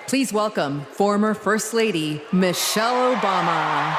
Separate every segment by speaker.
Speaker 1: Please welcome former First Lady Michelle Obama.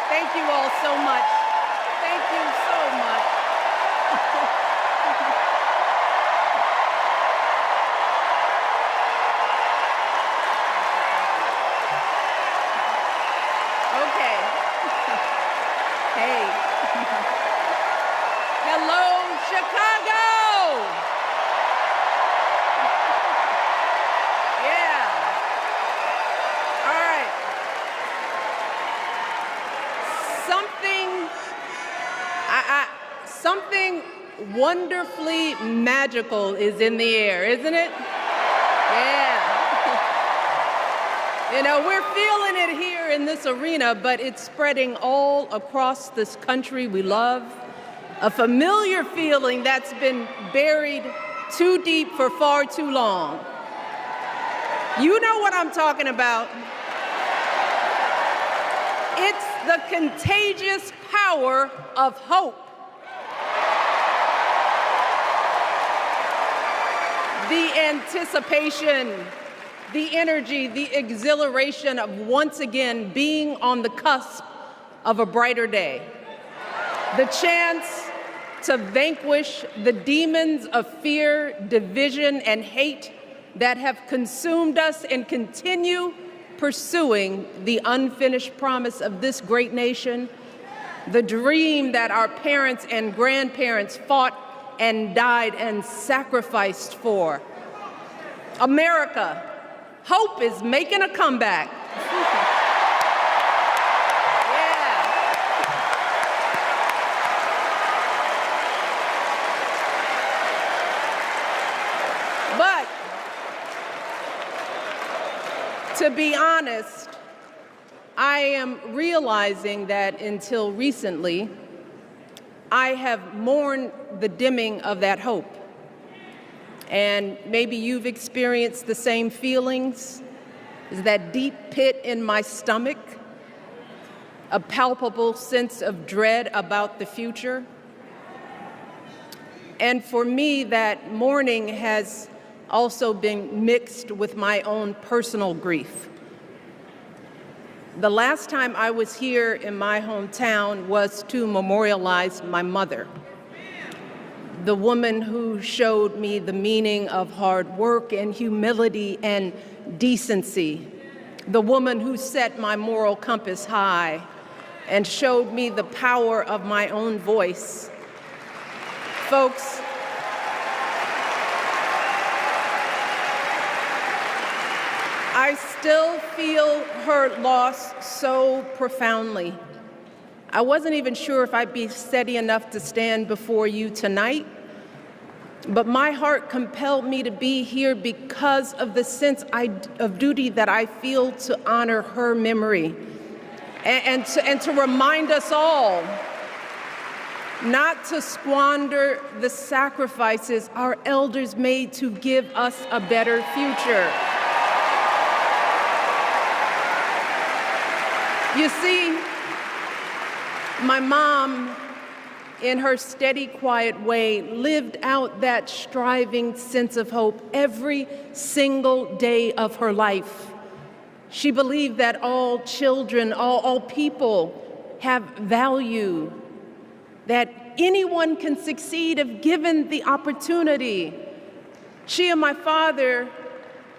Speaker 2: Thank you all so much. Thank you so much. Okay. Hey. Hello, Chicago. Yeah. All right. Something wonderfully magical is in the air, isn't it? Yeah. You know, we're feeling it here in this arena, but it's spreading all across this country we love. A familiar feeling that's been buried too deep for far too long. You know what I'm talking about. It's the contagious power of hope. The anticipation, the energy, the exhilaration of once again being on the cusp of a brighter day. The chance to vanquish the demons of fear, division, and hate that have consumed us and continue pursuing the unfinished promise of this great nation, the dream that our parents and grandparents fought and died and sacrificed for. America, hope is making a comeback. Yeah. But to be honest, I am realizing that until recently, I have mourned the dimming of that hope. And maybe you've experienced the same feelings. Is that deep pit in my stomach, a palpable sense of dread about the future. And for me, that mourning has also been mixed with my own personal grief. The last time I was here in my hometown was to memorialize my mother, the woman who showed me the meaning of hard work and humility and decency, the woman who set my moral compass high and showed me the power of my own voice. Folks, I still feel her loss so profoundly. I wasn't even sure if I'd be steady enough to stand before you tonight, but my heart compelled me to be here because of the sense of duty that I feel to honor her memory and to remind us all not to squander the sacrifices our elders made to give us a better future. You see, my mom, in her steady, quiet way, lived out that striving sense of hope every single day of her life. She believed that all children, all people have value, that anyone can succeed if given the opportunity. She and my father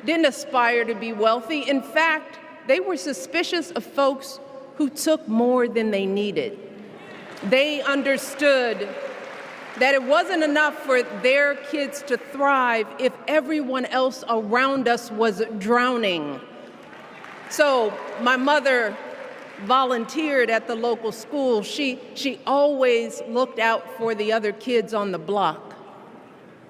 Speaker 2: didn't aspire to be wealthy. In fact, they were suspicious of folks who took more than they needed. They understood that it wasn't enough for their kids to thrive if everyone else around us was drowning. So my mother volunteered at the local school. She always looked out for the other kids on the block.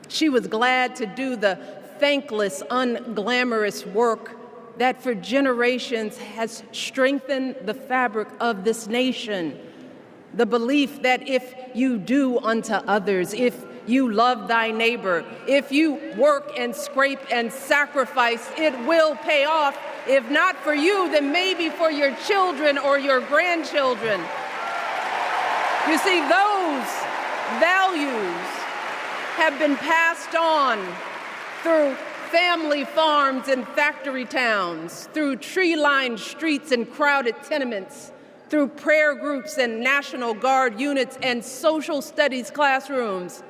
Speaker 2: She was glad to do the thankless, unglamorous work that for generations has strengthened the fabric of this nation. The belief that if you do unto others, if you love thy neighbor, if you work and scrape and sacrifice, it will pay off. If not for you, then maybe for your children or your grandchildren. You see, those values have been passed on through family farms and factory towns, through tree-lined streets and crowded tenements, through prayer groups and National Guard units and social studies classrooms.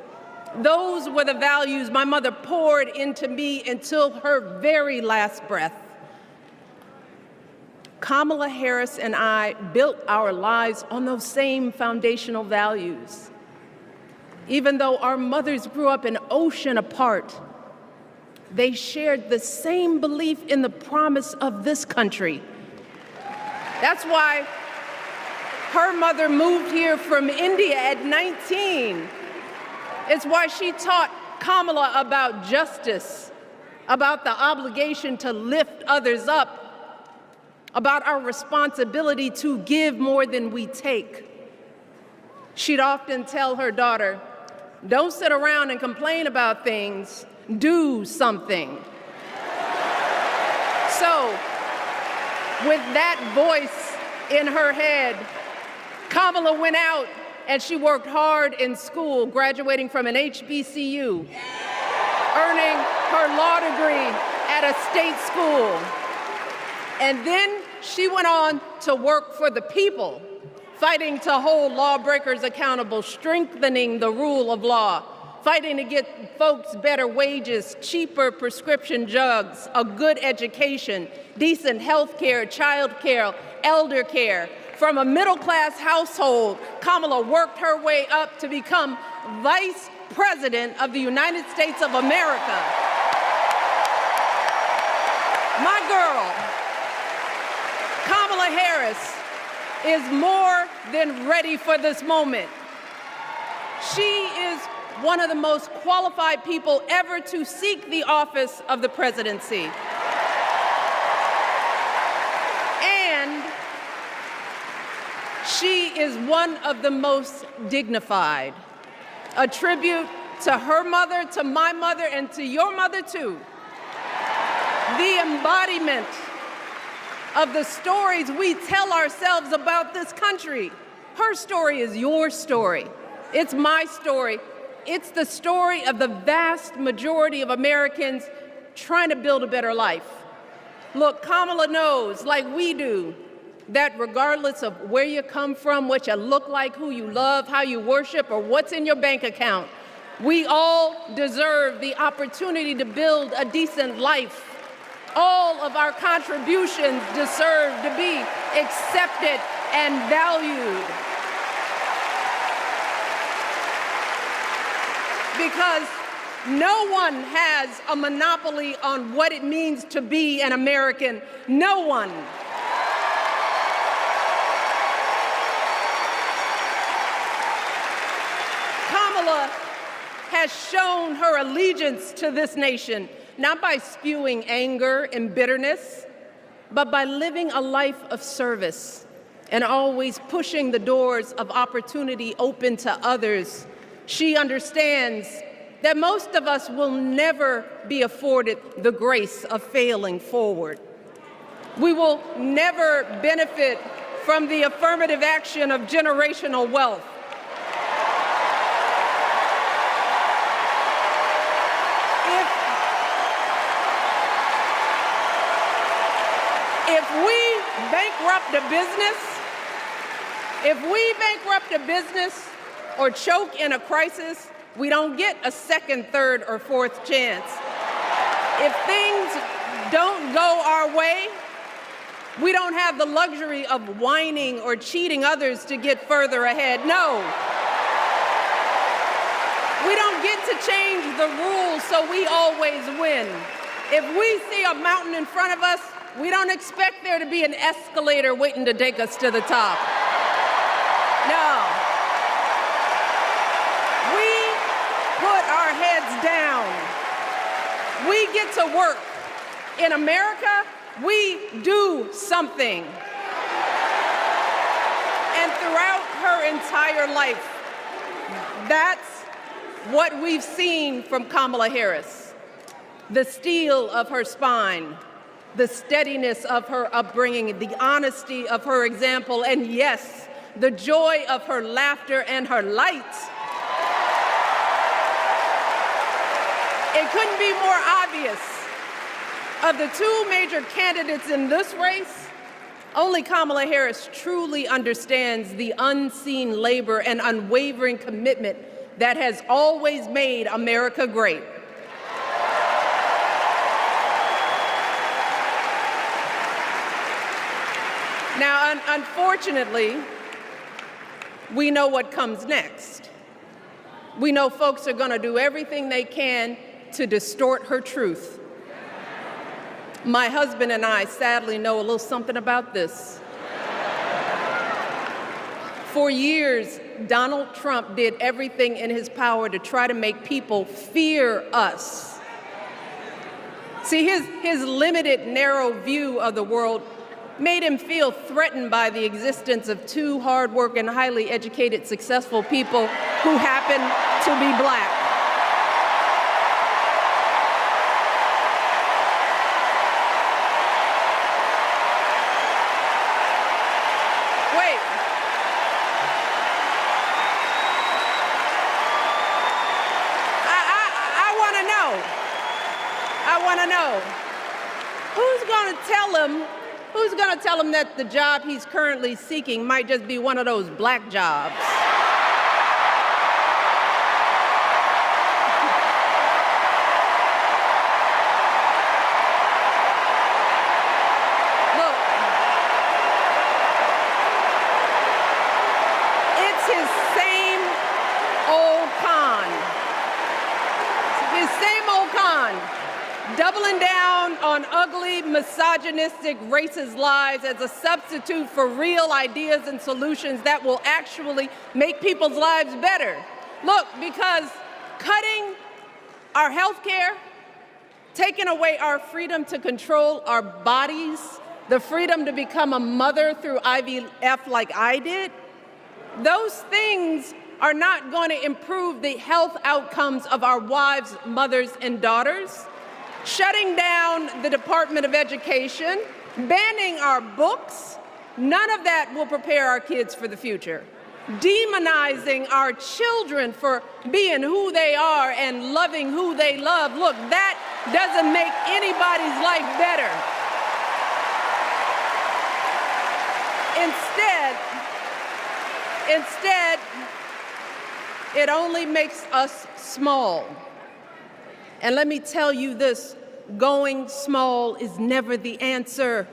Speaker 2: Those were the values my mother poured into me until her very last breath. Kamala Harris and I built our lives on those same foundational values. Even though our mothers grew up an ocean apart, they shared the same belief in the promise of this country. That's why her mother moved here from India at 19. It's why she taught Kamala about justice, about the obligation to lift others up, about our responsibility to give more than we take. She'd often tell her daughter, "Don't sit around and complain about things, do something." So, with that voice in her head, Kamala went out and she worked hard in school, graduating from an HBCU, earning her law degree at a state school. And then she went on to work for the people, fighting to hold lawbreakers accountable, strengthening the rule of law, fighting to get folks better wages, cheaper prescription drugs, a good education, decent health care, child care, elder care. From a middle-class household, Kamala worked her way up to become Vice President of the United States of America. My girl, Kamala Harris, is more than ready for this moment. She is one of the most qualified people ever to seek the office of the presidency. And she is one of the most dignified. A tribute to her mother, to my mother, and to your mother too. The embodiment of the stories we tell ourselves about this country. Her story is your story. It's my story. It's the story of the vast majority of Americans trying to build a better life. Look, Kamala knows, like we do, that regardless of where you come from, what you look like, who you love, how you worship, or what's in your bank account, we all deserve the opportunity to build a decent life. All of our contributions deserve to be accepted and valued. Because no one has a monopoly on what it means to be an American. No one. Kamala has shown her allegiance to this nation, not by spewing anger and bitterness, but by living a life of service and always pushing the doors of opportunity open to others. She understands that most of us will never be afforded the grace of failing forward. We will never benefit from the affirmative action of generational wealth. If we bankrupt a business or choke in a crisis, we don't get a second, third, or fourth chance. If things don't go our way, we don't have the luxury of whining or cheating others to get further ahead. No. We don't get to change the rules so we always win. If we see a mountain in front of us, we don't expect there to be an escalator waiting to take us to the top. No. We put our heads down. We get to work. In America, we do something. And throughout her entire life, that's what we've seen from Kamala Harris. The steel of her spine, the steadiness of her upbringing, the honesty of her example, and yes, the joy of her laughter and her light. It couldn't be more obvious. Of the two major candidates in this race, only Kamala Harris truly understands the unseen labor and unwavering commitment that has always made America great. Now, unfortunately, we know what comes next. We know folks are going to do everything they can to distort her truth. My husband and I sadly know a little something about this. For years, Donald Trump did everything in his power to try to make people fear us. See, his limited, narrow view of the world made him feel threatened by the existence of two hardworking, highly educated, successful people who happen to be Black. Who's going to tell him that the job he's currently seeking might just be one of those Black jobs? Look, it's his same old con. His same old con. Doubling down on ugly, misogynistic, racist lies as a substitute for real ideas and solutions that will actually make people's lives better. Look, because cutting our health care, taking away our freedom to control our bodies, the freedom to become a mother through IVF like I did, those things are not going to improve the health outcomes of our wives, mothers, and daughters. Shutting down the Department of Education, banning our books, none of that will prepare our kids for the future. Demonizing our children for being who they are and loving who they love, look, that doesn't make anybody's life better. Instead, it only makes us small. And let me tell you this, going small is never the answer.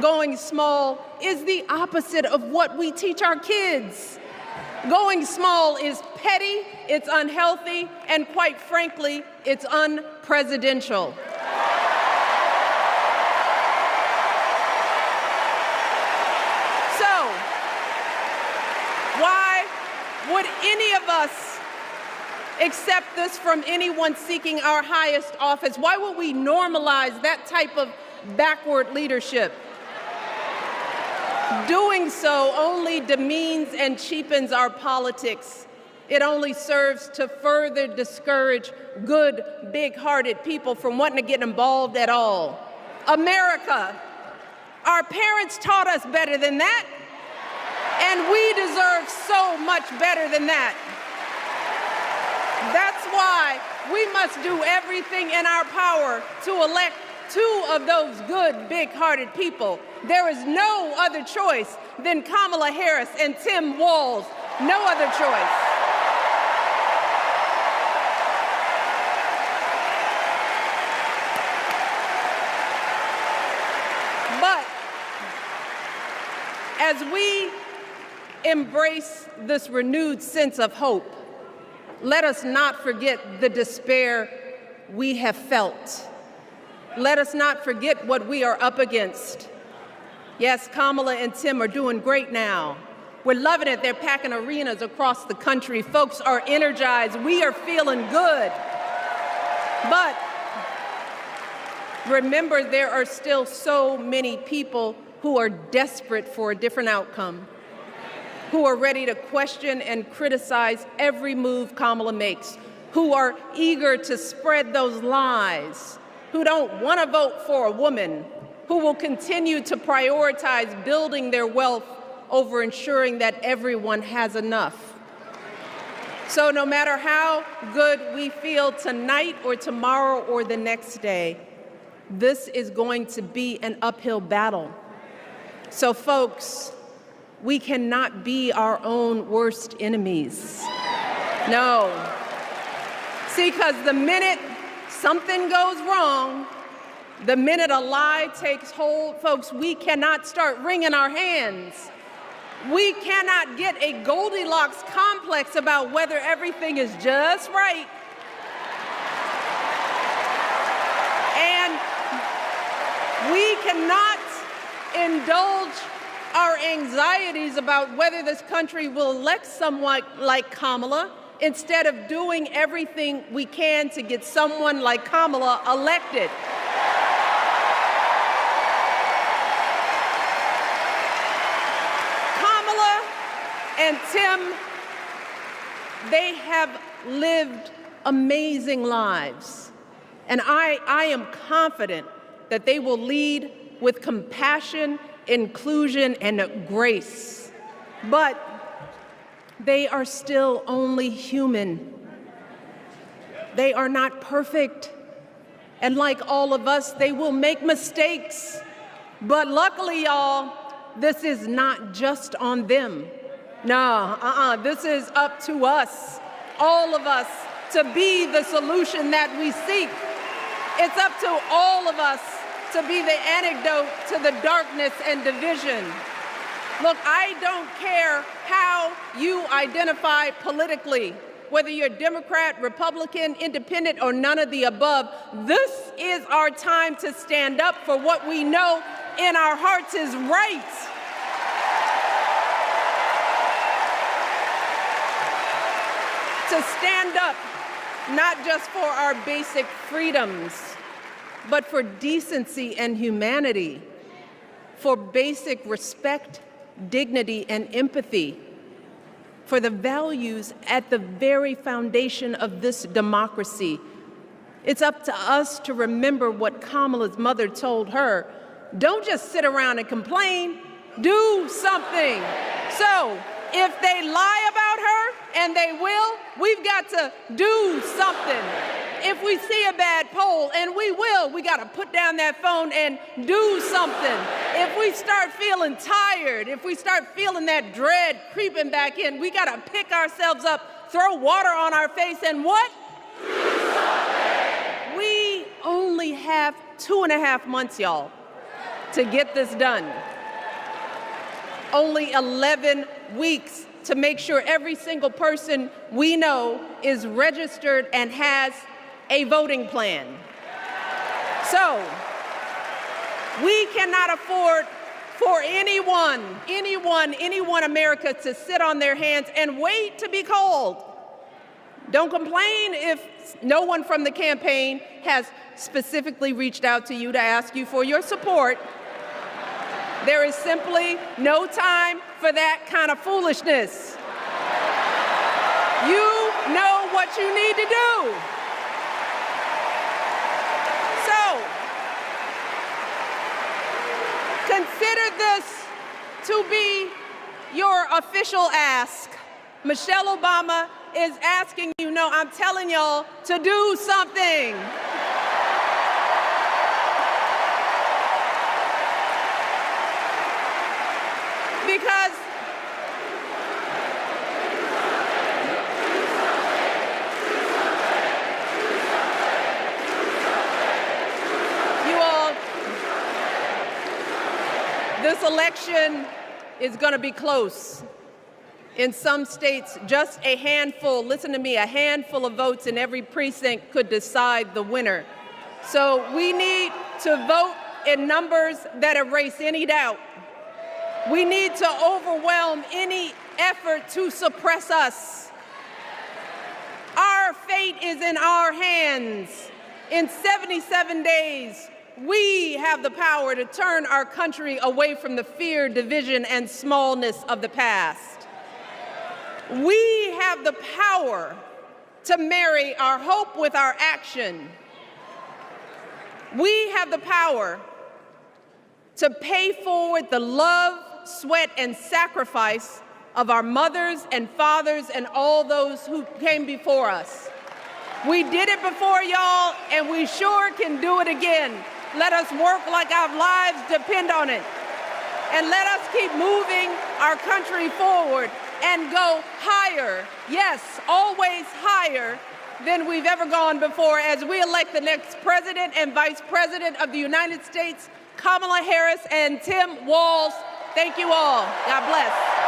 Speaker 2: Going small is the opposite of what we teach our kids. Going small is petty, it's unhealthy, and quite frankly, it's unpresidential. So, why would any of us accept this from anyone seeking our highest office? Why would we normalize that type of backward leadership? Doing so only demeans and cheapens our politics. It only serves to further discourage good, big-hearted people from wanting to get involved at all. America, our parents taught us better than that, and we deserve so much better than that. That's why we must do everything in our power to elect two of those good, big-hearted people. There is no other choice than Kamala Harris and Tim Walz. No other choice. But as we embrace this renewed sense of hope, Let us not forget the despair we have felt. Let us not forget what we are up against. Yes, Kamala and Tim are doing great now. We're loving it. They're packing arenas across the country. Folks are energized. We are feeling good. But remember, there are still so many people who are desperate for a different outcome, who are ready to question and criticize every move Kamala makes, who are eager to spread those lies, who don't want to vote for a woman, who will continue to prioritize building their wealth over ensuring that everyone has enough. So no matter how good we feel tonight or tomorrow or the next day, this is going to be an uphill battle. So folks, we cannot be our own worst enemies. No. See, because the minute something goes wrong, the minute a lie takes hold, folks, we cannot start wringing our hands. We cannot get a Goldilocks complex about whether everything is just right. And we cannot indulge our anxieties about whether this country will elect someone like Kamala instead of doing everything we can to get someone like Kamala elected. And Tim, they have lived amazing lives. And I am confident that they will lead with compassion, inclusion, and grace. But they are still only human. They are not perfect. And like all of us, they will make mistakes. But luckily, y'all, this is not just on them. No, this is up to us, all of us, to be the solution that we seek. It's up to all of us to be the antidote to the darkness and division. Look, I don't care how you identify politically, whether you're Democrat, Republican, Independent, or none of the above. This is our time to stand up for what we know in our hearts is right. To stand up, not just for our basic freedoms, but for decency and humanity, for basic respect, dignity, and empathy, for the values at the very foundation of this democracy. It's up to us to remember what Kamala's mother told her. Don't just sit around and complain, do something. So, if they lie about her, and they will, we've got to do something. If we see a bad poll, and we will, we got to put down that phone and do something. If we start feeling tired, if we start feeling that dread creeping back in, we got to pick ourselves up, throw water on our face, and what? Do something. We only have 2.5 months, y'all, to get this done. Only 11 weeks to make sure every single person we know is registered and has a voting plan. So, we cannot afford for anyone America to sit on their hands and wait to be called. Don't complain if no one from the campaign has specifically reached out to you to ask you for your support. There is simply no time for that kind of foolishness. You know what you need to do. So, consider this to be your official ask. Michelle Obama is asking you, no, I'm telling y'all to do something. Because you all, this election is going to be close. In some states, just a handful, listen to me, a handful of votes in every precinct could decide the winner. So we need to vote in numbers that erase any doubt. We need to overwhelm any effort to suppress us. Our fate is in our hands. In 77 days, we have the power to turn our country away from the fear, division, and smallness of the past. We have the power to marry our hope with our action. We have the power to pay forward the love, sweat, and sacrifice of our mothers and fathers and all those who came before us. We did it before, y'all, and we sure can do it again. Let us work like our lives depend on it. And let us keep moving our country forward and go higher, yes, always higher than we've ever gone before as we elect the next President and Vice President of the United States, Kamala Harris and Tim Walz. Thank you all. God bless.